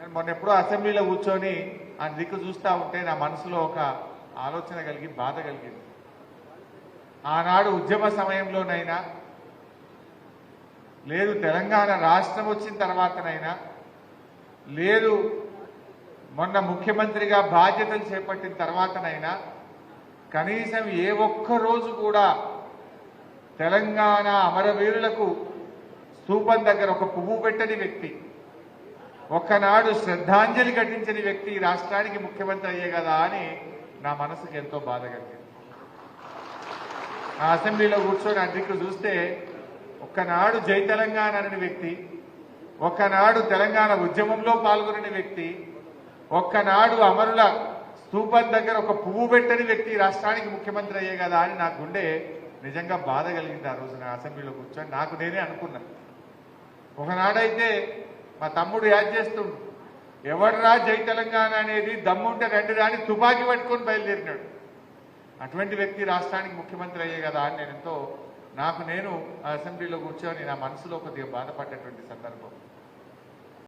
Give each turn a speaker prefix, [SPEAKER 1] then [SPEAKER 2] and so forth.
[SPEAKER 1] నేను మొన్న ఎప్పుడో అసెంబ్లీలో కూర్చొని ఆ దిక్కు చూస్తూ ఉంటే నా మనసులో ఒక ఆలోచన కలిగి బాధ కలిగింది. ఆనాడు ఉద్యమ సమయంలోనైనా లేదు తెలంగాణ రాష్ట్రం వచ్చిన తర్వాతనైనా లేదు మొన్న ముఖ్యమంత్రిగా బాధ్యతలు చేపట్టిన తర్వాతనైనా కనీసం ఏ ఒక్క రోజు కూడా తెలంగాణ అమరవీరులకు స్తూపం దగ్గర ఒక పువ్వు పెట్టని వ్యక్తి, ఒక్కనాడు శ్రద్ధాంజలి ఘటించని వ్యక్తి ఈ రాష్ట్రానికి ముఖ్యమంత్రి అయ్యే కదా అని నా మనసుకు ఎంతో బాధ కలిగింది. ఆ అసెంబ్లీలో కూర్చొని అధికులు చూస్తే ఒక్కనాడు జై తెలంగాణ అనే వ్యక్తి, ఒక్కనాడు తెలంగాణ ఉద్యమంలో పాల్గొనని వ్యక్తి, ఒక్కనాడు అమరుల స్తూపం దగ్గర ఒక పువ్వు పెట్టని వ్యక్తి రాష్ట్రానికి ముఖ్యమంత్రి అయ్యే కదా అని నా గుండె నిజంగా బాధ కలిగింది. ఆ రోజు నా అసెంబ్లీలో కూర్చొని నాకు నేనే అనుకున్నా, ఒకనాడైతే మా తమ్ముడు యాద్ చేస్తుండు, ఎవడరా జై తెలంగాణ అనేది దమ్ముంటే రండి రాని తుపాకీ పట్టుకొని బయలుదేరినాడు. అటువంటి వ్యక్తి రాష్ట్రానికి ముఖ్యమంత్రి అయ్యే కదా అని నేను ఎంతో నాకు నేను ఆ అసెంబ్లీలో కూర్చొని నా మనసులో కొద్దిగా బాధపడ్డటువంటి సందర్భం.